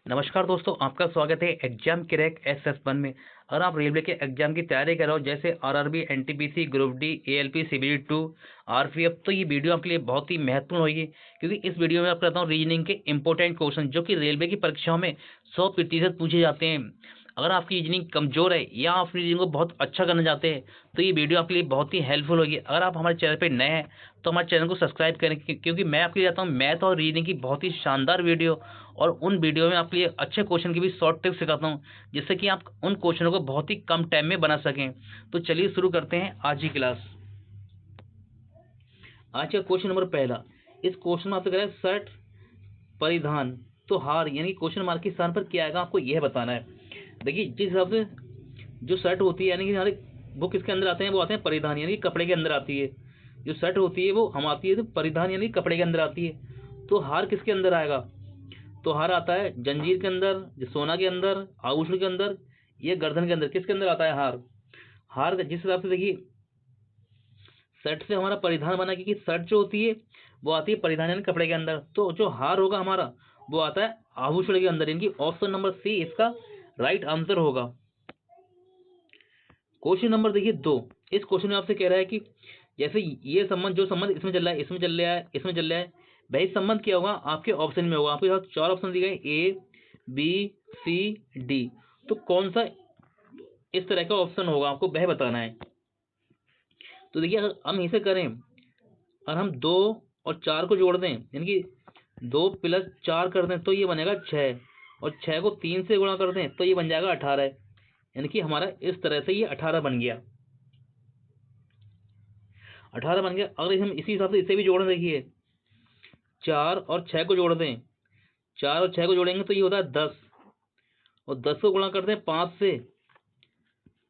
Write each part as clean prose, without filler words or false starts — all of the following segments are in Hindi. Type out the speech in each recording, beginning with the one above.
नमस्कार दोस्तों, आपका स्वागत है एग्जाम क्रैक SS1 में। अगर आप रेलवे के एग्जाम की तैयारी कर रहे हो जैसे RRB, NTPC, group D, ALP, CBD 2, RPF, तो ये वीडियो आपके लिए बहुत ही महत्वपूर्ण होगी, क्योंकि इस वीडियो में आप करता हूँ रीजनिंग के इंपॉर्टेंट क्वेश्चन जो कि रेलवे की परीक्षाओं में 100% पूछे जाते हैं। अगर आपकी रीजनिंग कमजोर है या आप रीजनिंग को बहुत अच्छा करना चाहते हैं तो ये वीडियो आपके लिए बहुत ही हेल्पफुल होगी। अगर आप हमारे चैनल पर नए हैं तो हमारे चैनल को सब्सक्राइब करें, क्योंकि मैं आपके लिए जाता हूँ मैथ और रीजनिंग की बहुत ही शानदार वीडियो, और उन वीडियो में आपके लिए अच्छे क्वेश्चन की भी शॉर्ट टिप्स सिखाता हूं, जिससे कि आप उन क्वेश्चनों को बहुत ही कम टाइम में बना सकें। तो चलिए शुरू करते हैं आज की क्लास। आज का क्वेश्चन नंबर पहला, इस क्वेश्चन में आपसे कह रहा है शर्ट परिधान तो हार, यानी क्वेश्चन मार्क के स्थान पर क्या आएगा आपको यह बताना है। देखिए, जिस हिसाब से जो शर्ट होती है यानी कि हमारे वो किसके अंदर आते हैं, वो आते हैं परिधान यानी कपड़े के अंदर आती है। जो शर्ट होती है वो हम आती है तो परिधान यानी कपड़े के अंदर आती है। तो हार किसके अंदर आएगा, तो हार आता है जंजीर के अंदर, सोना के अंदर, आभूषण के अंदर, ये गर्दन के अंदर। किसके अंदर आता है हार, हार जिस हिसाब से देखिए शर्ट से हमारा परिधान बना, क्योंकि शर्ट जो होती है वो आती है परिधान यानी कपड़े के अंदर। तो जो हार होगा हमारा वो आता है आभूषण के अंदर, यानी ऑप्शन नंबर सी इसका राइट आंसर होगा। क्वेश्चन नंबर देखिए 2, इस क्वेश्चन में आपसे कह रहा है कि जैसे ये संबंध, जो संबंध इसमें चल रहा है, इसमें चल रहा है, इसमें चल रहा है, वही संबंध क्या होगा आपके ऑप्शन में होगा। आपके पास 4 ऑप्शन दिए गए, ए, बी, सी, डी। तो कौन सा इस तरह का ऑप्शन होगा आपको वह बताना है। तो देखिए, अगर हम इसे करें, अगर हम 2 और 4 को जोड़ दें, यानी कि 2 + 4 कर दें तो ये बनेगा 6, और 6 को 3 से गुणा कर दें तो ये बन जाएगा 18, यानी कि हमारा इस तरह से ये 18 बन गया। 18 बन गया। अगर हम इसी हिसाब से इसे भी जोड़ दें, देखिए 4 और 6 को जोड़ दें, 4 और 6 को जोड़ेंगे तो ये होता है 10, और 10 को गुणा कर दें 5 से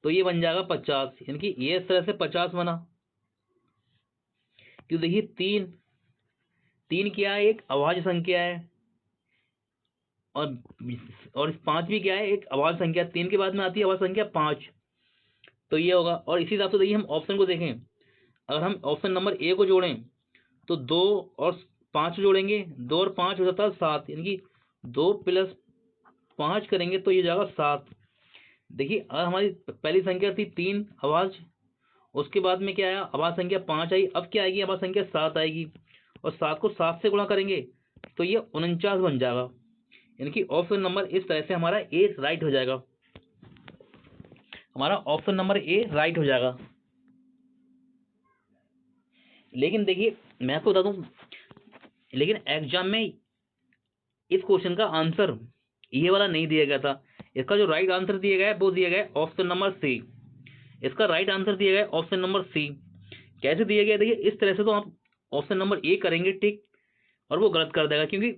तो ये बन जाएगा 50, यानी कि ये इस तरह से 50 बना। क्यों, देखिए 3 3 क्या है, एक अभाज्य संख्या है, और 5 भी क्या है, एक अभाज्य संख्या। 3 के बाद में आती है अभाज्य संख्या 5, तो ये होगा। और इसी हिसाब से देखिए हम ऑप्शन को देखें, अगर हम ऑप्शन नंबर ए को जोड़ें तो 2 और 5 जोड़ेंगे, 2 और 5 हो जाता है 7, यानी कि 2 + 5 करेंगे तो ये जाएगा 7। देखिए, अगर हमारी पहली संख्या थी 3 अभाज्य, उसके बाद में क्या आया, अभाज्य संख्या 5 आई, अब क्या आएगी, अभाज्य संख्या 7 आएगी, और 7 को 7 से गुणा करेंगे तो ये 49 बन जाएगा, यानी कि ऑप्शन नंबर इस तरह से हमारा ए राइट हो जाएगा। हमारा ऑप्शन नंबर ए राइट हो जाएगा। लेकिन देखिए मैं आपको बता दूं, लेकिन एग्जाम में इस क्वेश्चन का आंसर ये वाला नहीं दिया गया था। इसका जो राइट आंसर दिया गया है वो दिया गया है ऑप्शन नंबर सी। इसका राइट आंसर दिया गया है ऑप्शन नंबर सी। कैसे दिया गया, देखिए इस तरह से तो आप ऑप्शन नंबर ए करेंगे ठीक, और वो गलत कर देगा, क्योंकि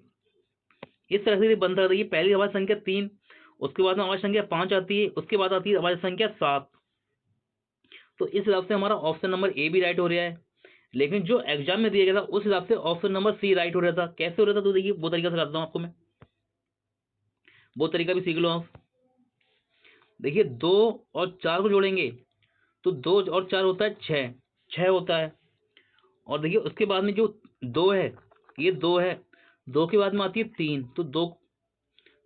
इस तरह से बनता है। पहली अभाज्य संख्या 3, उसके बाद में अभाज्य संख्या 5 आती है, उसके बाद आती है अभाज्य संख्या 7। तो इस हिसाब से हमारा ऑप्शन नंबर ए भी राइट हो रहा है। लेकिन जो एग्जाम में दिया गया था उस हिसाब से ऑप्शन नंबर सी राइट हो रहा था। कैसे हो रहा था, तो देखिए वो तरीका सिखाता हूँ आपको मैं, वो तरीका भी सीख लो आप। देखिए 2 और 4 को जोड़ेंगे तो 2 और 4 होता है 6, 6 होता है। और देखिए उसके बाद में जो 2 है, ये 2 है, 2 के बाद में आती है 3, तो 2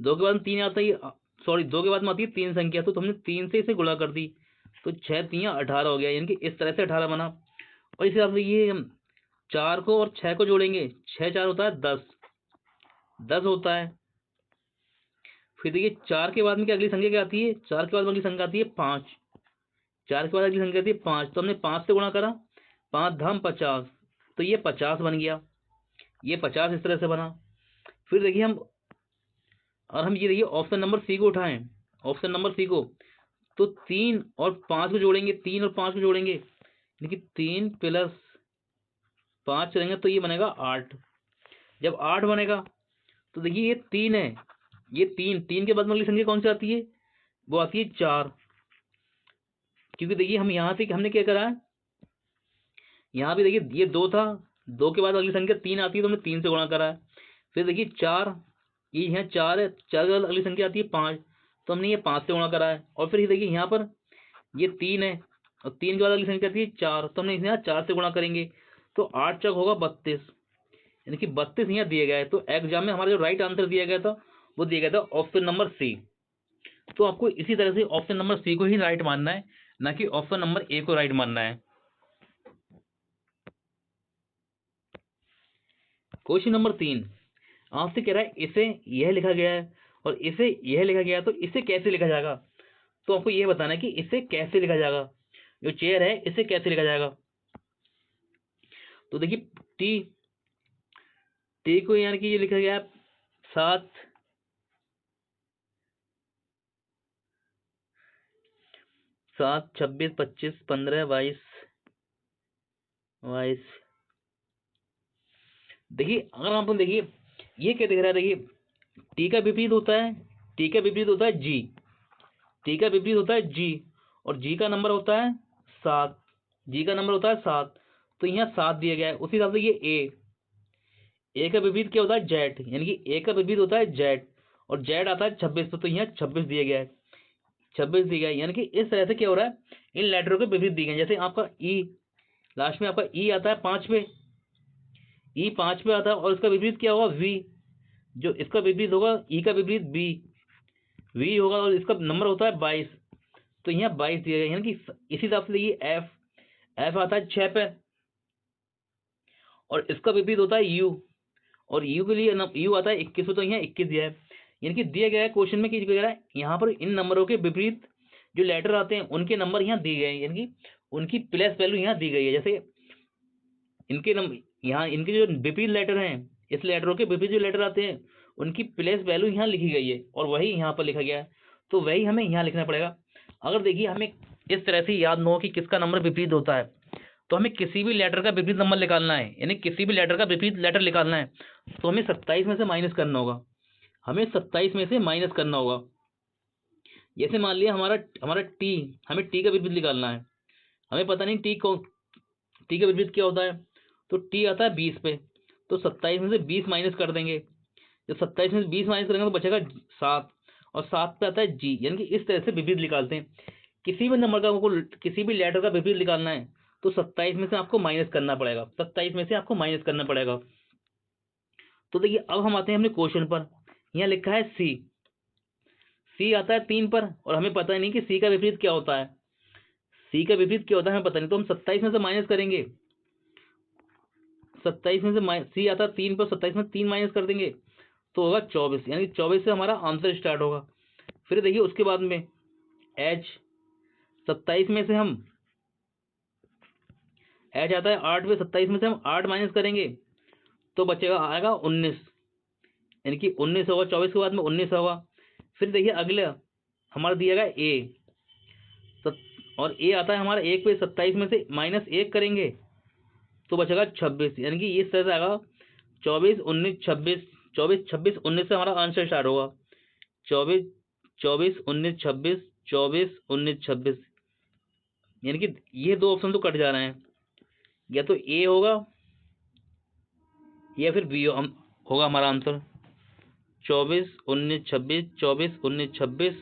के बाद में 3 आता है, सॉरी 2 के बाद में आती है 3 संख्या, तो हमने 3 से इसे गुणा कर दी तो 6 3 18 हो गया, यानी कि इस तरह से 18 बना। और इस हिसाब से ये हम 4 को और 6 को जोड़ेंगे, 6 4 होता है 10, 10 होता है। फिर देखिए 4 के बाद में क्या अगली संख्या क्या आती है, 4 के बाद में अगली संख्या आती है 5, 4 के बाद अगली संख्या आती है 5, तो हमने 5 से गुणा करा, 5 धाम 50, तो ये 50 बन गया, ये 50 इस तरह से बना। फिर देखिए हम, और हम ये देखिए ऑप्शन नंबर सी को उठाएं, ऑप्शन नंबर सी को, तो 3 और 5 को जोड़ेंगे, 3 और 5 को जोड़ेंगे, देखिए 3 + 5 करेंगे तो ये बनेगा 8। जब 8 बनेगा तो देखिए ये 3 है, ये 3 के बाद में अगली संख्या कौन सी आती है, वो आती है 4। क्योंकि देखिए हम यहाँ से हमने क्या करा है, यहाँ भी देखिए ये 2 था, 2 के बाद अगली संख्या 3 आती है तो हमने 3 से गुणा करा है। फिर देखिए 4, ये यहाँ 4 है, 4 के बाद अगली संख्या आती है 5, तो हमने ये 5 से गुणा करा है। और फिर देखिए यहाँ पर ये 3 है, और 3 के बाद अगली संख्या आती है 4, तो हमने यहाँ 4 से गुणा करेंगे तो 8 चौक होगा 32, यानी कि 32 यहाँ दिया गया है। तो एग्जाम में हमारा जो राइट आंसर दिया गया था वो दिया गया था ऑप्शन नंबर सी। तो आपको इसी तरह से ऑप्शन नंबर सी को ही राइट मानना है, ना कि ऑप्शन नंबर ए को राइट मानना है। क्वेश्चन नंबर 3 आपसे कह रहा है इसे यह लिखा गया है और इसे यह लिखा गया है, तो इसे कैसे लिखा जाएगा। तो आपको यह बताना है कि इसे कैसे लिखा जाएगा, जो चेयर है इसे कैसे लिखा जाएगा। तो देखिए टी टी को यानी कि ये लिखा गया है 7 7 26 25 15 22। देखिए अगर आप देखिए ये क्या दिख रहा है, देखिए टी का विपरीत होता है, टी का विपरीत होता है जी, टी का विपरीत होता है जी, और जी का नंबर होता है 7, जी का नंबर होता है 7। तो यहाँ 7 दिया गया है, उसी हिसाब से ये ए का विपरीत क्या होता है जेड, यानी कि ए का विपरीत होता है जेड, और जेड आता है 26, तो यहाँ 26 दिया गया है, 26 दिया गया है। यानी कि इस तरह से क्या हो रहा है, इन लेटरों के विपरीत दिए गए। जैसे आपका ई, लास्ट में आपका ई आता है 5 पे, ई 5 पे आता है, और इसका विपरीत क्या होगा वी, जो इसका विपरीत होगा ई का विपरीत बी, वी होगा, और इसका नंबर होता है 22। तो यहाँ 22 दिया गया, यानी कि इसी हिसाब से देखिए एफ, एफ आता है 6 पे, और इसका विपरीत होता है यू, और यू के लिए यू आता है 21 पे, तो यहाँ 21 दिया है। यानी कि दिया गया है क्वेश्चन में कि यहाँ पर इन नंबरों के विपरीत जो लेटर आते हैं उनके नंबर यहाँ दिए गए हैं, यानी कि उनकी प्लस वैल्यू यहाँ दी गई है। जैसे इनके नंबर यहाँ, इनके जो विपरीत लेटर हैं, इस लेटरों के विपरीत जो लेटर आते हैं उनकी प्लेस वैल्यू यहाँ लिखी गई है, और वही यहाँ पर लिखा गया है, तो वही हमें यहाँ लिखना पड़ेगा। अगर देखिए हमें इस तरह से याद न हो कि किसका नंबर विपरीत होता है, तो हमें किसी भी लेटर का विपरीत नंबर निकालना है, यानी किसी भी लेटर का विपरीत लेटर निकालना है, तो हमें 27 में से माइनस करना होगा, हमें 27 में से माइनस करना होगा। जैसे मान लिया हमारा हमारा टी, हमें टी का विपरीत निकालना है, हमें पता नहीं टी को, टी का विपरीत क्या होता है, तो टी आता है 20 पे, तो 27 में से 20 माइनस कर देंगे, जब 27 में से 20 माइनस करेंगे तो बचेगा 7, और 7 पे आता है जी। यानी कि इस तरह से विपरीत निकालते हैं। किसी भी नंबर का आपको, किसी भी लेटर का विपरीत निकालना है तो 27 में से आपको माइनस करना पड़ेगा, 27 में से आपको माइनस करना पड़ेगा। तो देखिए अब हम आते हैं अपने क्वेश्चन पर। यहाँ लिखा है सी, सी आता है 3 पर, और हमें पता नहीं कि सी का विपरीत क्या होता है, सी का विपरीत क्या होता है हमें पता नहीं, तो हम 27 में से माइनस करेंगे, 27 में से सी आता है 3 पर, 27 में 3 माइनस कर देंगे तो होगा 24, यानी 24 से हमारा आंसर स्टार्ट होगा। फिर देखिए उसके बाद में एच, 27 में से हम, एच आता है 8 पे, 27 में से हम 8 माइनस करेंगे तो बचेगा आएगा 19, यानी कि 19 होगा, 24 के बाद में 19 होगा। फिर देखिए अगला हमारा दिया गया ए, और ए आता है हमारा 1 पे, 27 में से माइनस 1 करेंगे तो बचेगा 26, यानी कि इस तरह से आएगा 24 19 26, 24 26 19 से हमारा आंसर स्टार्ट होगा, 24 24 19 26, 24 19 26। यानी कि ये दो ऑप्शन तो कट जा रहे हैं, या तो ए होगा या फिर बी होगा हमारा आंसर, 24 19 26, 24 19 26,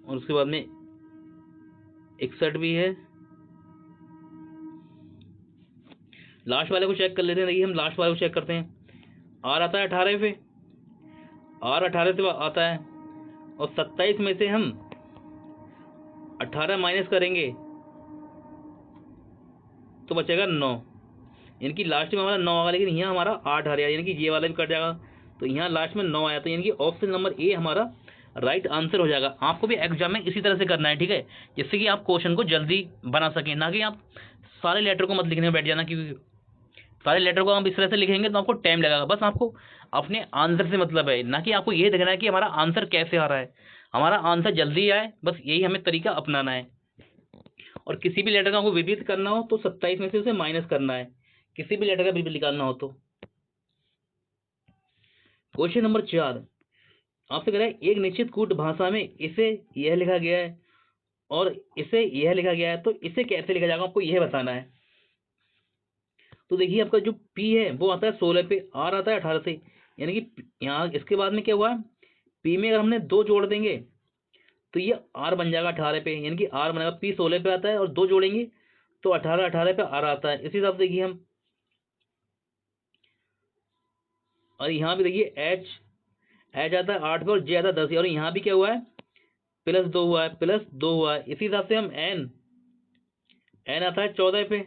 और उसके बाद में 61 भी है। लास्ट वाले को चेक कर लेते हैं। देखिए हम लास्ट वाले को चेक करते हैं। आर आता है 18 पे, आर 18 से आता है, और 27 में से हम 18 माइनस करेंगे तो बचेगा 9, यानी कि लास्ट में हमारा 9 आएगा, लेकिन यहाँ हमारा 8 आ रहा है, यानी कि ये वाला भी कट जाएगा, तो यहाँ लास्ट में 9 आया, तो यानी कि ऑप्शन नंबर ए हमारा राइट आंसर हो जाएगा। आपको भी एग्जाम में इसी तरह से करना है, ठीक है, जिससे कि आप क्वेश्चन को जल्दी बना सकें, ना कि आप सारे लेटर को मत लिखने में बैठ जाना, क्योंकि सारे लेटर को हम इस तरह से लिखेंगे तो आपको टाइम लगेगा। बस आपको अपने आंसर से मतलब है, ना कि आपको ये देखना है कि हमारा आंसर कैसे आ रहा है, हमारा आंसर जल्दी आए, बस यही हमें तरीका अपनाना है। और किसी भी लेटर का आपको विपरीत करना हो तो 27 में से उसे माइनस करना है, किसी भी लेटर का विपरीत निकालना हो तो। क्वेश्चन नंबर 4 आपसे कह रहा है एक निश्चित कूट भाषा में इसे यह लिखा गया है और इसे यह लिखा गया है, तो इसे कैसे लिखा जाएगा आपको यह बताना है। तो देखिए आपका जो पी है वो आता है 16 पे, आर आता है 18 से, यानी कि यहाँ इसके बाद में क्या हुआ, पी में अगर हमने 2 जोड़ देंगे तो ये आर बन जाएगा 18 पे, यानी कि आर बनेगा, पी 16 पे आता है और 2 जोड़ेंगे तो 18 18 पे आर आता है। इसी हिसाब से देखिए हम, और यहाँ भी देखिए एच, एच आता है 8 पे और जे आता है 10, और यहाँ भी क्या हुआ है, +2 हुआ है, +2 हुआ है। इसी हिसाब से हम एन आता है 14 पे,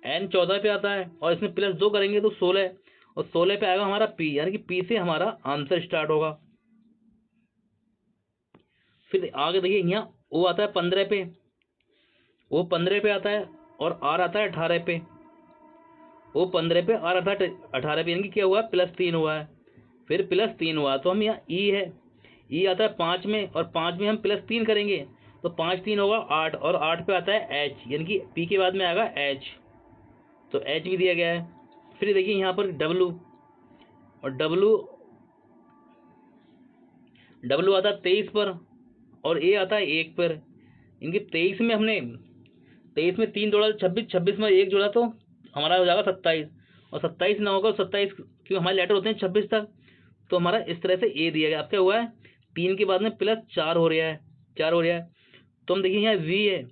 एन 14 पे आता है, और इसमें +2 करेंगे तो 16, और 16 पे आएगा हमारा पी, यानी कि पी से हमारा आंसर स्टार्ट होगा। फिर आगे देखिए, यहाँ ओ आता है 15 पे, वो 15 पे आता है, और आर आता है 18 पे, वो 15 पे, आर आता है 18 पे, यानी कि क्या हुआ, +3 हुआ है, फिर +3 हुआ। तो हम यहाँ ई है, ई आता है 5 में, और 5 में हम +3 करेंगे तो 5 3 होगा 8, और 8 पे आता है एच, यानी कि पी के बाद में आएगा एच, तो एच भी दिया गया है। फिर देखिए यहाँ पर डब्लू, और डब्लू आता है 23 पर, और ए आता है 1 पर। इनके 23 में हमने 23 में 3 जोड़ा 26, 26 में 1 जोड़ा तो हमारा हो जाएगा 27, और 27 ना होगा 27, क्योंकि हमारे लेटर होते हैं 26 तक, तो हमारा इस तरह से ए दिया गया। अब क्या हुआ है, 3 के बाद में +4 हो रहा है, 4 हो रहा है। तो हम देखिए यहाँ वी है,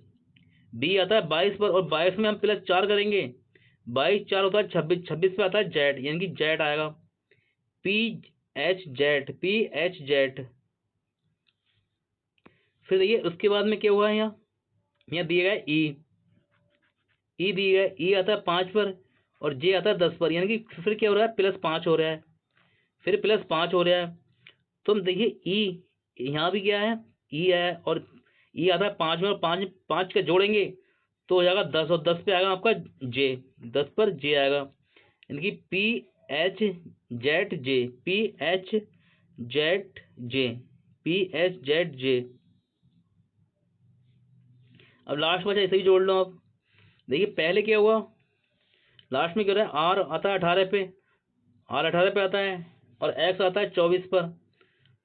बी आता है 22 पर, और 22 में हम +4 करेंगे, 22 4 होता है 26, 26 पे आता है जेड, यानी कि जेड आएगा, P H Z, P H Z. फिर देखिए उसके बाद में क्या हुआ है, यहाँ दिया गया है ई दिया गया है, ई आता है 5 पर, और जे आता है 10 पर, यानी कि फिर क्या हो रहा है, +5 हो रहा है, फिर +5 हो रहा है। तो हम देखिए ई, यहाँ भी क्या है, ई है, और ई आता है 5 में, और 5 5 का जोड़ेंगे तो हो जाएगा 10, और 10 पे आएगा आपका जे, 10 पर जे आएगा, यानी कि P H Z J, P H Z J, P H Z J. अब लास्ट में ऐसे ही जोड़ लो आप। देखिए पहले क्या हुआ, लास्ट में क्या हो रहा है, आर आता है 18 पे, आर 18 पे आता है, और एक्स आता है 24 पर,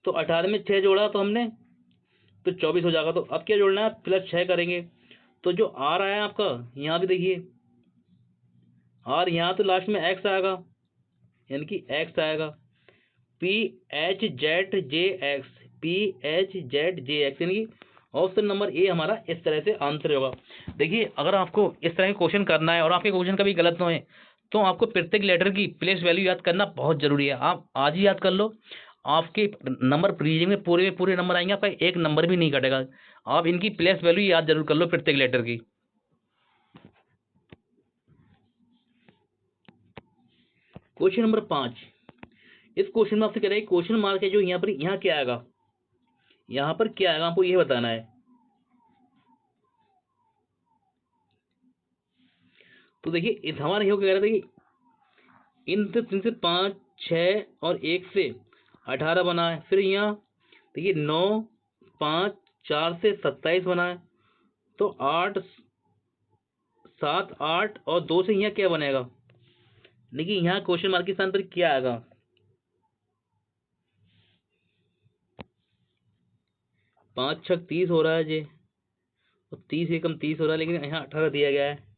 तो 18 में 6 जोड़ा तो हमने, तो 24 हो जाएगा। तो अब क्या जोड़ना है, +6 करेंगे, तो जो आर आया आपका, यहाँ भी देखिए आर, यहाँ तो लास्ट में एक्स आएगा, यानी कि एक्स आएगा, P H Z J x, P H Z J x, यानी कि ऑप्शन नंबर ए हमारा इस तरह से आंसर होगा। देखिए अगर आपको इस तरह के क्वेश्चन करना है और आपके क्वेश्चन कभी गलत ना होए, तो आपको प्रत्येक लेटर की प्लेस वैल्यू याद करना बहुत जरूरी है। आप आज ही याद कर लो, आपके नंबर रीडिंग में पूरे नंबर आएंगे, आपका एक नंबर भी नहीं कटेगा। आप इनकी प्लेस वैल्यू याद जरूर कर लो प्रत्येक लेटर की। क्वेश्चन नंबर 5, इस क्वेश्चन में आपसे कह रहा है क्वेश्चन मार्क है जो यहाँ पर, यहाँ क्या आएगा, यहाँ पर क्या आएगा आपको ये बताना है। तो देखिए इस हमारा ये कह रहा था कि इन से 3 से 5 6 और 1 से 18 बना है। फिर यहाँ देखिए 9 5 4 से 27 बना है, तो 8 7 8 और 2 से यहाँ क्या बनेगा। देखिए यहाँ क्वेश्चन मार्क के स्थान पर क्या आएगा, 5 6 30 हो रहा है जी, और 30 एकम 30 हो रहा है, लेकिन यहाँ 18 दिया गया है।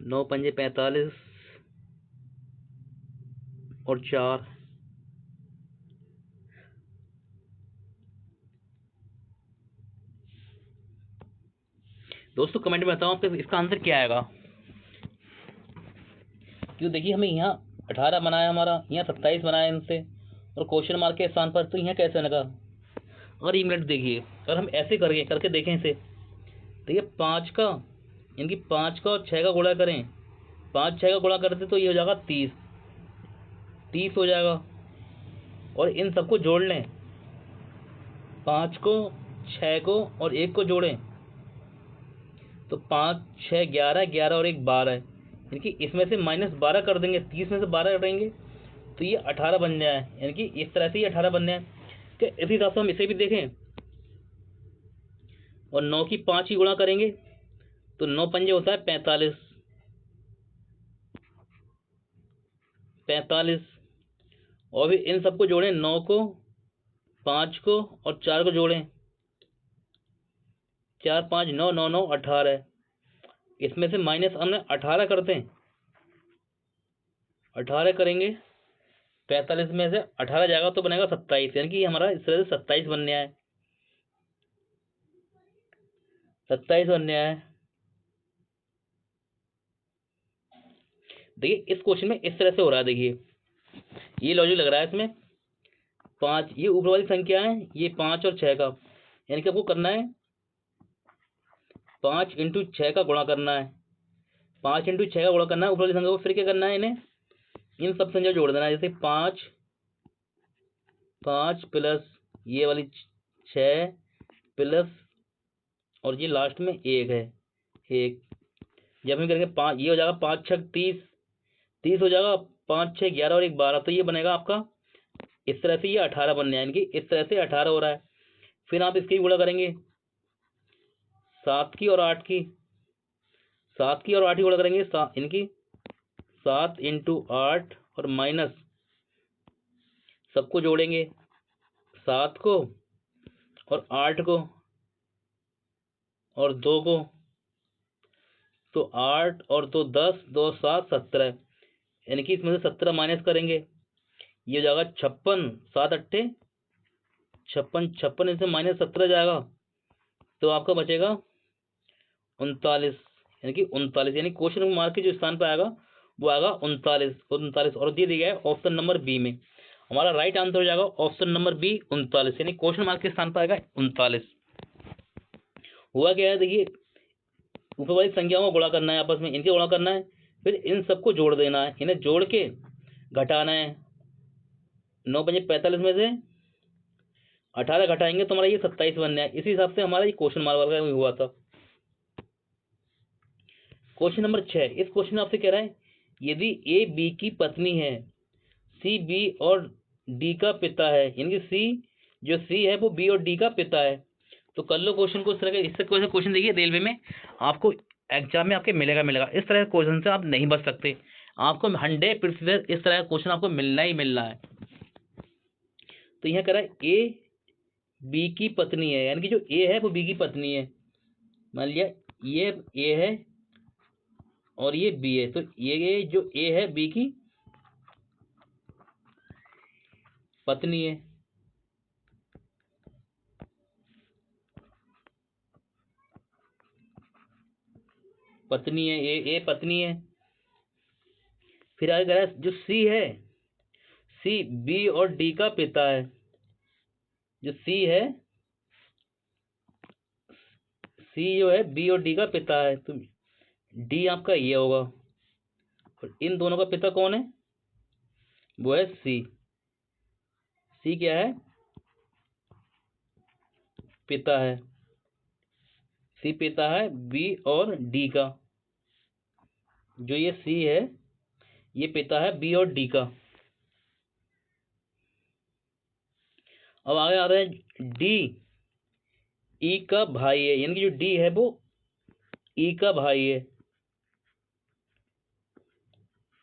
नौ पंजे 45 और 4, दोस्तों कमेंट में बताओ आपका इसका आंसर क्या आएगा। क्यों देखिए हमें यहाँ 18 बनाया, हमारा यहाँ 27 बनाया इनसे, और क्वेश्चन मार्क के स्थान पर, तो यहाँ कैसे लगा। और एक मिनट देखिए, अगर हम ऐसे करके देखें इसे, देखिए 5 का, यानी कि 5 का और 6 का गुणा करें, 5 6 का गुणा करते तो ये हो जाएगा 30, 30 हो जाएगा। और इन सबको जोड़ लें, 5 को 6 को और 1 को जोड़ें, तो 5 6 11, 11 और 1 12, यानी कि इसमें से -12 कर देंगे, 30 में से 12 करेंगे तो ये 18 बन जाए, यानी कि इस तरह से ये 18 बन जाए। क्या इसी हिसाब से हम इसे भी देखें, और 9 की 5 की गुणा करेंगे तो 9 पंजे होता है 45, 45, और फिर इन सबको जोड़ें, 9 को 5 को और 4 को जोड़ें, 4 5 9 9 9 18, इसमें से माइनस हमने 18 करते हैं, 18 करेंगे, 45 में से 18 जाएगा तो बनेगा 27, यानी कि हमारा इस तरह से 27 बनने आए, 27 बनने आए। देखिए इस क्वेश्चन में इस तरह से हो रहा है, देखिए ये लॉजिक लग रहा है इसमें। 5, ये ऊपर वाली संख्या है, ये 5 और 6 का, यानी कि आपको करना है 5 × 6 का गुणा करना है, 5 × 6 का गुणा करना है ऊपर वाली संख्या को। फिर क्या करना है, इन्हें इन सब संख्या जोड़ देना है। जैसे 5 प्लस ये वाली 6 प्लस और ये लास्ट में 1 है, 1। जब हम करेंगे 5, ये हो जाएगा 5 × 6 = 30, 30 हो जाएगा, 5 × 6 = 11 और 1 12, तो ये बनेगा आपका इस तरह से, ये 18 बनने यानी कि इस तरह से 18 हो रहा है। फिर आप इसकी गुणा करेंगे 7 की और 8 की, 7 की और 8 की गुणा करेंगे, इनकी 7 × 8 और माइनस सबको जोड़ेंगे, 7 को और 8 को और 2 को, तो 8 और 2 10, 2 7 17, यानी कि इसमें से 17 माइनस करेंगे, ये हो जाएगा 56, 7 8 56, 56 इसमें माइनस 17 जाएगा, तो आपका बचेगा 39, यानी कि 39, यानी क्वेश्चन मार्क के जो स्थान पर आएगा वो आएगा 39, 39। और ये दिया गया है ऑप्शन नंबर बी में, हमारा राइट आंसर हो जाएगा ऑप्शन नंबर बी 39, यानी क्वेश्चन मार्क के स्थान पर आएगा 39। हुआ क्या है, देखिए ऊपर वाली संख्याओं को गुणा करना है, आपस में इनके गुणा करना है, फिर इन सबको जोड़ देना है, इन्हें जोड़ के घटाना है। 9 × 5 = 45 में से 18 घटाएंगे तो हमारा ये 27 बनना है। इसी हिसाब से हमारा ये क्वेश्चन मार्क वाला हुआ था। क्वेश्चन नंबर 6, इस क्वेश्चन में आपसे कह रहा है यदि ए बी की पत्नी है, सी बी और डी का पिता है, यानी कि सी है वो बी और डी का पिता है, तो कर लो क्वेश्चन को इस तरह के। इससे क्वेश्चन देखिए रेलवे में आपको एग्जाम में आपके मिलेगा, इस तरह के क्वेश्चन से आप नहीं बच सकते, आपको 100% इस तरह का क्वेश्चन आपको मिलना ही मिलना है। तो यह कह रहा है ए बी की पत्नी है, यानी कि जो ए है वो बी की पत्नी है। मान लिया ये ए है और ये बी है, तो ये जो ए है बी की पत्नी है। पत्नी है, ए पत्नी है। फिर आगे कह रहा है जो सी है, सी बी और डी का पिता है। जो सी है, सी जो है बी और डी का पिता है, तो डी आपका ये होगा, और इन दोनों का पिता कौन है, वो है सी। सी क्या है, पिता है, सी पिता है बी और डी का। जो ये सी है ये पिता है बी और डी का। अब आगे आ रहे हैं डी ई का भाई है, यानी कि जो डी है वो ई का भाई है।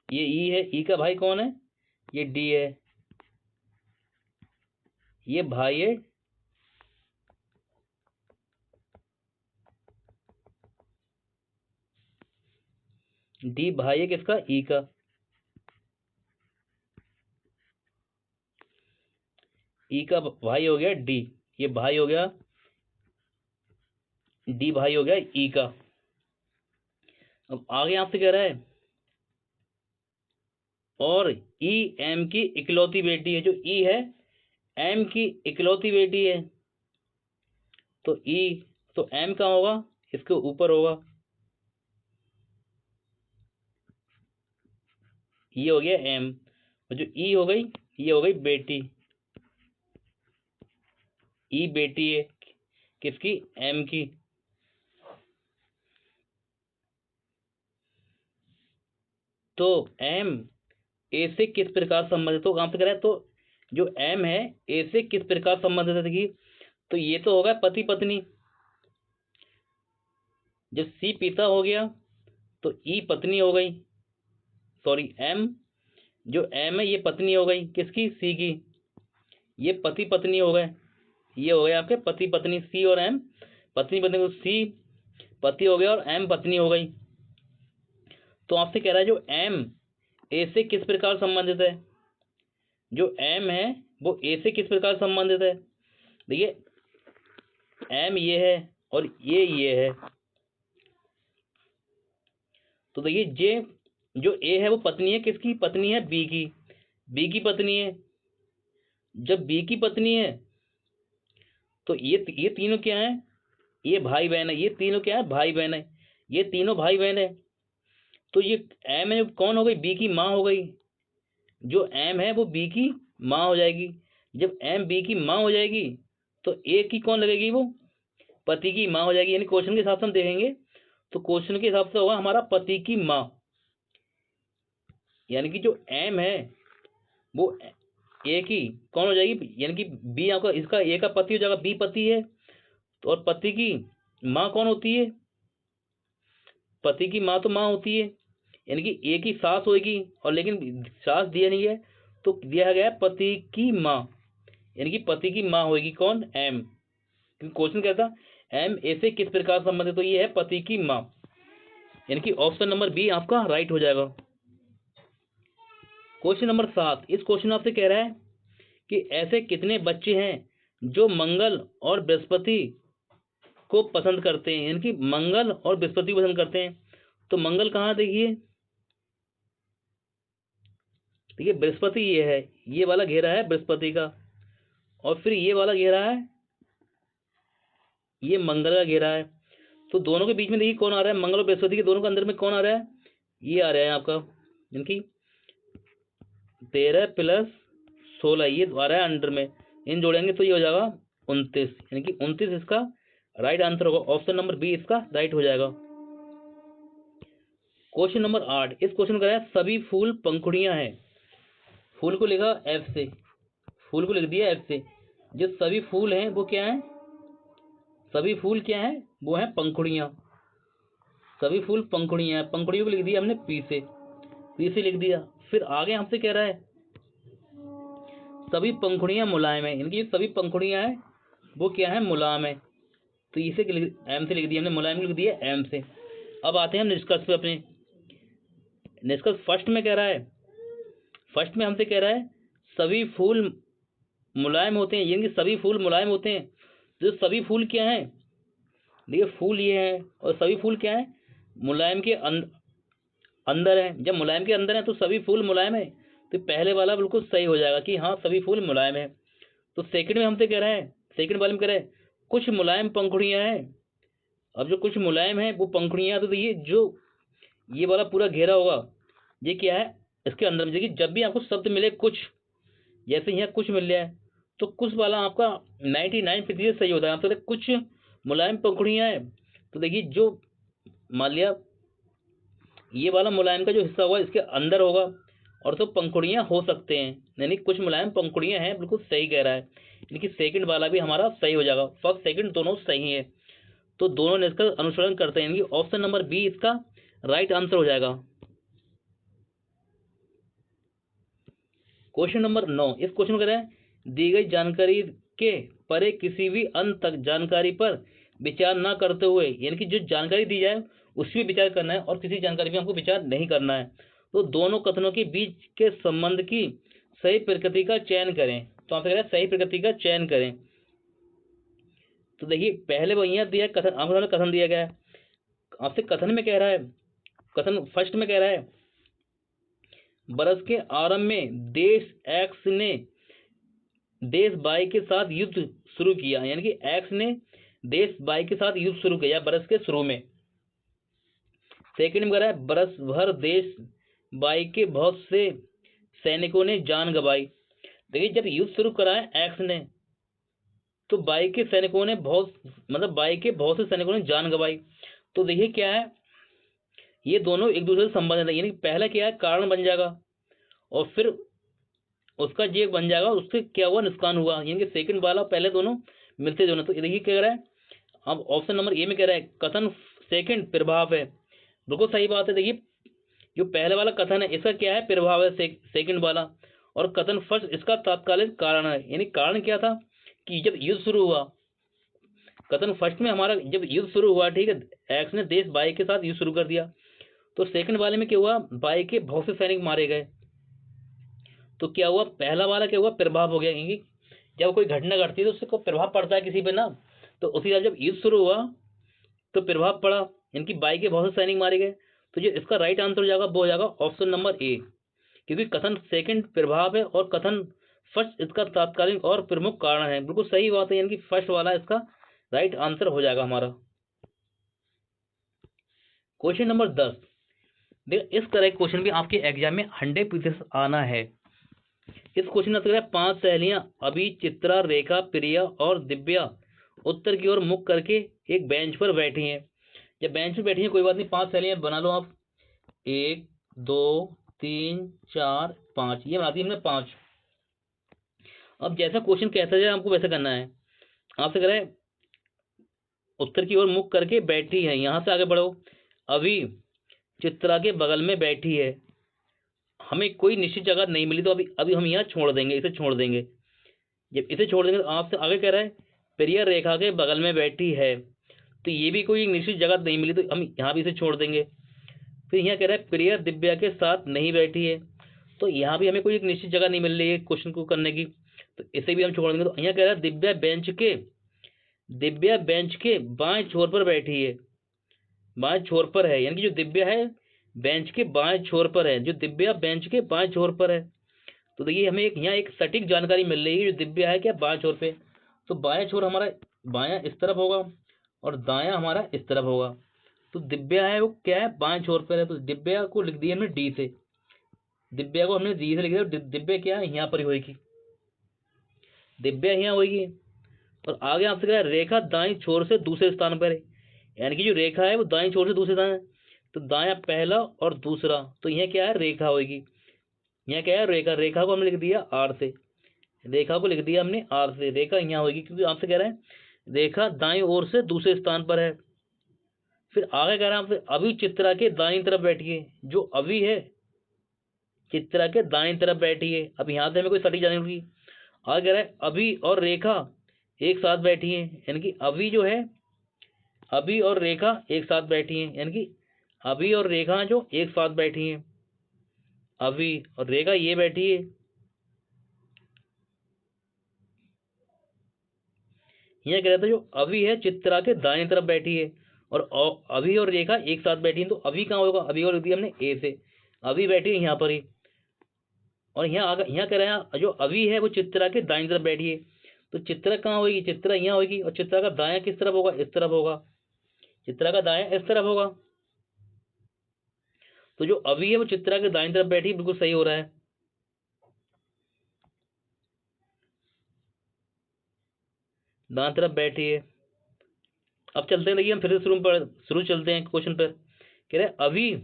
ये ई है, ई का भाई कौन है, ये डी है, ये भाई है डी, भाई है किसका, ई का। ई का भाई हो गया डी, ये भाई हो गया डी, भाई हो गया ई का। अब आगे आपसे कह रहा है और ई एम की इकलौती बेटी है। जो ई है एम की इकलौती बेटी है, तो ई, तो एम कहाँ होगा, इसके ऊपर होगा, ये हो गया एम, और जो ई हो गई ये हो गई बेटी, ई बेटी है किसकी, एम की। तो एम ए से किस प्रकार संबंधित, तो काम से करें तो जो एम है ए से किस प्रकार संबंधित है, देखिए तो ये तो होगा पति पत्नी। जब सी पिता हो गया तो ई पत्नी हो गई, सॉरी एम, जो एम है ये पत्नी हो गई किसकी, सी की, ये पति पत्नी हो गए, ये हो गए आपके पति पत्नी, सी और एम पत्नी पत्नी, को सी पति हो गया और एम पत्नी हो गई। तो आपसे कह रहा है जो एम ए से किस प्रकार संबंधित है, जो एम है वो ए से किस प्रकार संबंधित है। देखिए एम ये है और ये है, तो देखिए जे जो ए है वो पत्नी है किसकी? पत्नी है बी की, बी की पत्नी है। जब बी की पत्नी है तो ये तीनों क्या है? ये भाई बहन है। ये तीनों क्या है? भाई बहन है। ये तीनों भाई बहन है। तो ये एम है कौन हो गई? बी की माँ हो गई। जो एम है वो बी की माँ हो जाएगी। जब एम बी की माँ हो जाएगी तो ए की कौन लगेगी? वो पति की माँ हो जाएगी। यानी क्वेश्चन के हिसाब से हम देखेंगे तो क्वेश्चन के हिसाब से होगा हमारा पति की माँ। यानी कि जो एम है वो ए की कौन हो जाएगी? यानी कि बी आपका इसका ए का पति हो जाएगा, बी पति है। तो और पति की माँ कौन होती है? पति की माँ तो माँ होती है। यानी कि ए की सास होगी, और लेकिन सास दिया नहीं है तो दिया गया है पति की माँ। यानी कि पति की माँ होगी कौन? एम। क्योंकि क्वेश्चन क्या था? एम ए से किस प्रकार संबंधित? तो ये है पति की माँ। यानी कि ऑप्शन नंबर बी आपका राइट हो जाएगा। क्वेश्चन नंबर 7, इस क्वेश्चन आपसे कह रहा है कि ऐसे कितने बच्चे हैं जो मंगल और बृहस्पति को पसंद करते हैं? यानी कि मंगल और बृहस्पति को पसंद करते हैं। तो मंगल कहाँ? देखिए, देखिए बृहस्पति ये है, ये वाला घेरा है बृहस्पति का, और फिर ये वाला घेरा है, ये मंगल का घेरा है। तो दोनों के बीच में देखिए कौन आ रहा है? मंगल और बृहस्पति के दोनों के अंदर में कौन आ रहा है? ये आ रहा है आपका, यानी कि 13 + 16 ये आ रहा है अंडर में। इन जोड़ेंगे तो ये हो जाएगा 29। यानी कि 29 इसका राइट आंसर होगा। ऑप्शन नंबर बी इसका राइट हो जाएगा। क्वेश्चन नंबर 8, इस क्वेश्चन का है सभी फूल पंखुड़ियां हैं। फूल को लिखा एफ से, फूल को लिख दिया एफ से। जो सभी फूल हैं वो क्या है? सभी फूल क्या है? वो है पंखुड़ियां। सभी फूल पंखुड़ियां हैं। पंखुड़ियों को लिख दिया हमने पी से, पी से लिख दिया। फिर आगे हमसे कह रहा है सभी पंखुड़ियां मुलायम है। इनकी सभी पंखुड़ियां हैं वो क्या है? मुलायम है। तो इसे एम से लिख दिया हमने, मुलायम लिख दिया एम से। अब आते हैं हम निष्कर्ष पे अपने। निष्कर्ष फर्स्ट में कह रहा है, फर्स्ट में हमसे कह रहा है सभी फूल मुलायम होते हैं। यानी कि सभी फूल मुलायम होते हैं। तो सभी फूल क्या है? देखिए फूल ये है, और सभी फूल क्या है? मुलायम के अंदर है। जब मुलायम के अंदर है तो सभी फूल मुलायम है। तो पहले वाला बिल्कुल सही हो जाएगा कि हाँ सभी फूल मुलायम है। तो सेकंड में हमसे कह रहा है, सेकंड वाले में कह रहा है कुछ मुलायम पंखुड़ियां हैं। अब जो कुछ मुलायम है वो पंखुड़ियां, तो देखिए जो ये वाला पूरा घेरा होगा ये क्या है? इसके अंदर में देखिए जब भी आपको शब्द मिले कुछ, जैसे यहाँ कुछ मिल जाए तो कुछ वाला आपका 99% सही होता है। आपको कुछ मुलायम पंखुड़ियां हैं, तो देखिए जो मान लिया ये वाला मुलायम का जो हिस्सा होगा इसके अंदर होगा, और तो पंखुड़ियां हो सकते हैं। यानी कुछ मुलायम पंखुड़ियां हैं, बिल्कुल सही कह रहा है। यानी कि सेकंड वाला भी हमारा सही हो जाएगा। फर्स्ट सेकंड दोनों सही है। तो दोनों ने इसका अनुसरण करते हैं। यानी कि ऑप्शन नंबर बी इसका राइट आंसर हो जाएगा। क्वेश्चन नंबर 9, इस क्वेश्चन को करें दी गई जानकारी के परे किसी भी अंत तक जानकारी पर विचार ना करते हुए, यानी कि जो जानकारी दी जाए उस पर विचार करना है और किसी जानकारी में हमको विचार नहीं करना है। तो दोनों कथनों के बीच के संबंध की सही प्रकृति का चयन करें। तो आपसे कह रहा है सही प्रकृति का चयन करें। तो देखिए पहले वो यहाँ दिया कथन, आपके सामने कथन दिया गया है। आपसे कथन में कह रहा है, कथन फर्स्ट में कह रहा है बरस के आरंभ में देश एक्स ने देश वाई के साथ युद्ध शुरू किया। यानी कि एक्स ने देश वाई के साथ युद्ध शुरू किया बरस के शुरू में। सेकंड में कह रहा है बरस भर देश वाई के बहुत से सैनिकों ने जान गंवाई। देखिए जब युद्ध शुरू करा है एक्स ने, तो वाई के सैनिकों ने वाई के बहुत से सैनिकों ने जान गंवाई। तो देखिए क्या है, ये दोनों एक दूसरे से संबंधित है। यानी पहला क्या है? कारण बन जाएगा, और फिर उसका जे बन जाएगा, उससे क्या हुआ? नुकसान हुआ। यानी कि सेकंड वाला पहले दोनों मिलते जुलते। तो देखिए क्या कह रहा है, अब ऑप्शन नंबर ए में कह रहा है कथन सेकंड प्रभाव है। बिल्कुल सही बात है। देखिए जो पहले वाला कथन है इसका क्या है? प्रभाव है सेकंड वाला, और कथन फर्स्ट इसका तात्कालिक कारण है। यानी कारण क्या था कि जब युद्ध शुरू हुआ, कथन फर्स्ट में हमारा जब युद्ध शुरू हुआ, ठीक है, एक्स ने देश वाई के साथ युद्ध शुरू कर दिया। तो सेकंड वाले में क्या हुआ? वाई के बहुत से सैनिक मारे गए। तो क्या हुआ? पहला वाला क्या हुआ? प्रभाव हो गया। क्योंकि जब कोई घटना घटती है तो उससे कोई प्रभाव पड़ता है किसी पे ना। तो उसी तरह जब युद्ध शुरू हुआ तो प्रभाव पड़ा, इनकी वाई के बहुत से सैनिक मारे गए। तो जो इसका राइट आंसर हो जाएगा वो हो जाएगा ऑप्शन नंबर ए, क्योंकि कथन सेकंड प्रभाव है और कथन फर्स्ट इसका तात्कालीन और प्रमुख कारण है। बिल्कुल सही बात है, यानी कि फर्स्ट वाला इसका राइट आंसर हो जाएगा हमारा। क्वेश्चन नंबर 10, देखिए इस तरह के क्वेश्चन भी आपके एग्जाम में 100% आना है। इस क्वेश्चन में 5 सहेलियां अभी, चित्रा, रेखा, प्रिया और दिव्या उत्तर की ओर मुख करके एक बेंच पर बैठी हैं। जब बेंच पर बैठी हैं कोई बात नहीं, 5 सहेलियां बना लो आप, 1 2 3 4 5, ये बनाती है हमने 5। अब जैसा क्वेश्चन कहता जाए आपको वैसा करना है। आपसे कह रहे हैं उत्तर की ओर मुख करके बैठी है, यहां से आगे बढ़ो। अभी चित्रा के बगल में बैठी है, हमें कोई निश्चित जगह नहीं मिली तो अभी अभी हम यहाँ छोड़ देंगे, इसे छोड़ देंगे। जब इसे छोड़ देंगे तो आपसे आगे कह रहा है प्रिया रेखा के बगल में बैठी है, तो ये भी कोई निश्चित जगह नहीं मिली तो हम यहाँ भी इसे छोड़ देंगे। फिर यहाँ कह रहा है प्रिया दिव्या के साथ नहीं बैठी है, तो यहाँ भी हमें कोई एक निश्चित जगह नहीं मिल रही है क्वेश्चन को करने की, तो इसे भी हम छोड़ देंगे। तो यहाँ कह रहा है दिव्या बेंच के बाएं छोर पर बैठी है, बाएं छोर पर है, यानी कि जो दिव्या है बेंच के बाएं छोर पर है, जो दिव्या बेंच के बाएं छोर पर है। तो देखिए हमें यहाँ एक सटीक जानकारी मिल रही है, जो दिव्या है क्या बाएं छोर पे, तो बाएं छोर हमारा बायां इस तरफ होगा और दायां हमारा इस तरफ होगा। तो दिव्या है वो क्या है बाएं छोर पर है, तो दिव्या को लिख दिया हमने डी से, दिव्या को हमने डी से लिख दिया। दिव्या क्या है यहाँ पर ही होगी, दिव्या यहाँ होगी। और आगे आपसे कह रहा है रेखा दाएं छोर से दूसरे स्थान पर है, यानी कि जो रेखा है वो दाएं छोर से दूसरे स्थान है, तो दायां पहला और दूसरा, तो यह क्या है रेखा होगी। यहाँ क्या है रेखा, रेखा को हमने लिख दिया आर से, रेखा को लिख दिया हमने आर से, रेखा यहाँ होगी, क्योंकि आपसे कह रहा है रेखा दाईं ओर से दूसरे स्थान पर है। फिर आगे कह रहा है आपसे अभी चित्रा के दाईं तरफ बैठिए, जो अभी है चित्रा के दाईं तरफ बैठी है। अब यहाँ से हमें कोई सटीक जानकारी होगी। आगे कह रहा है अभी और रेखा एक साथ बैठी है, यानी कि अभी जो है अभी और रेखा एक साथ बैठी है, यानी कि अभी और रेखा जो एक साथ बैठी है, अभी और रेखा ये बैठी है। यहाँ कह रहा था जो अभी है चित्रा के दाएं तरफ बैठी है और अभी और रेखा एक साथ बैठी है, तो अभी कहाँ होगा, अभी और दिया हमने ए से, अभी बैठी है यहाँ पर ही। और यहाँ कह रहे हैं जो अभी है वो चित्रा के दाएं तरफ बैठी है, तो चित्रा कहाँ होगी, चित्रा यहाँ होगी, और चित्रा का दायां किस तरफ होगा, इस तरफ होगा, चित्रा का दायां इस तरफ होगा। तो जो अभी है वो चित्रा के दाईं तरफ बैठी, बिल्कुल सही हो रहा है। दाएं तरफ बैठी है। अब चलते हैं, देखिए हम फिर से शुरू चलते हैं क्वेश्चन पर। कह रहे अभी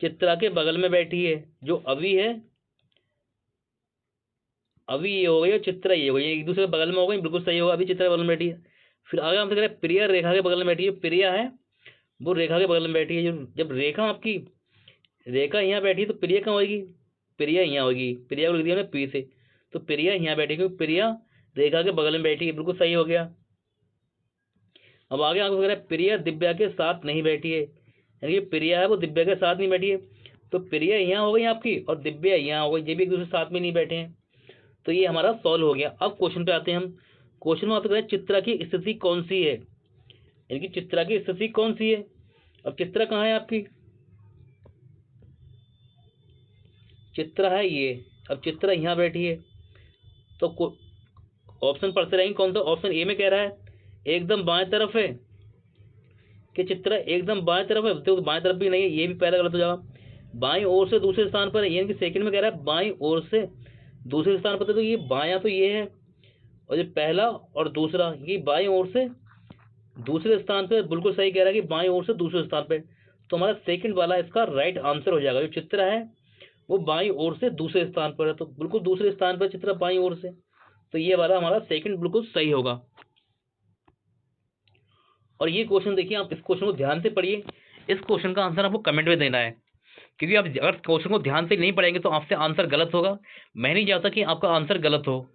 चित्रा के बगल में बैठी है, जो अभी है अभी ये हो गई और चित्रा ये हो गई, एक दूसरे के बगल में हो गई, बिल्कुल सही होगा, अभी चित्रा के बगल में बैठी है। फिर आगे हमसे कह रहे प्रिया रेखा के बगल में बैठी है, प्रिया है वो रेखा के बगल में बैठी है। जब रेखा आपकी रेखा यहाँ बैठी है तो प्रिया कहाँ होगी, प्रिया यहाँ होगी, प्रिया को लिख दिया हमने पी से, तो प्रिया यहाँ बैठी क्योंकि प्रिया रेखा के बगल में बैठी है, बिल्कुल सही हो गया। अब आगे आपको कह रहा है प्रिया दिव्या के साथ नहीं बैठी है, यानी कि प्रिया है वो दिव्या के साथ नहीं बैठी है, तो प्रिया यहाँ हो गई आपकी और दिव्या यहाँ हो गई, ये भी एक दूसरे साथ में नहीं बैठे हैं, तो ये हमारा सॉल्व हो गया। अब क्वेश्चन पे आते हैं हम। क्वेश्चन में आपको कह रहा है चित्रा की स्थिति कौन सी है, यानी कि चित्रा की स्थिति कौन सी है। अब चित्रा कहाँ है आपकी, चित्रा है ये, अब चित्रा यहाँ बैठी है, तो ऑप्शन पढ़ते रहेंगे कौन सा। ऑप्शन ए में कह रहा है एकदम बाएं तरफ है, कि चित्रा एकदम बाएं तरफ है, तो बाएं तरफ भी नहीं है, ये भी पहला गलत हो जाएगा। बाएं ओर से दूसरे स्थान पर है, यानी कि सेकंड में कह रहा है बाएं ओर से दूसरे स्थान पर, तो ये बायां तो ये है, और ये पहला और दूसरा ये बाएं ओर से दूसरे स्थान पर, बिल्कुल सही कह रहा है कि बाएं ओर से दूसरे स्थान पर, तो हमारा सेकंड वाला इसका राइट आंसर हो जाएगा। जो चित्रा है वो बाईं ओर से दूसरे स्थान पर है, तो बिल्कुल दूसरे स्थान पर चित्रा बाईं ओर से, तो ये वाला हमारा सेकंड बिल्कुल सही होगा। और ये क्वेश्चन देखिए, आप इस क्वेश्चन को ध्यान से पढ़िए, इस क्वेश्चन का आंसर आपको कमेंट में देना है, क्योंकि आप अगर क्वेश्चन को ध्यान से नहीं पढ़ेंगे तो आपसे आंसर गलत होगा। मैं नहीं चाहता कि आपका आंसर गलत हो।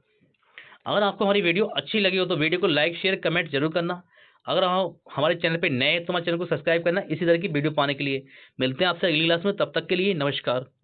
अगर आपको हमारी वीडियो अच्छी लगी हो तो वीडियो को लाइक शेयर कमेंट जरूर करना। अगर आप हमारे चैनल पर नए तो हमारे चैनल को सब्सक्राइब करना इसी तरह की वीडियो पाने के लिए। मिलते हैं आपसे अगली क्लास में, तब तक के लिए नमस्कार।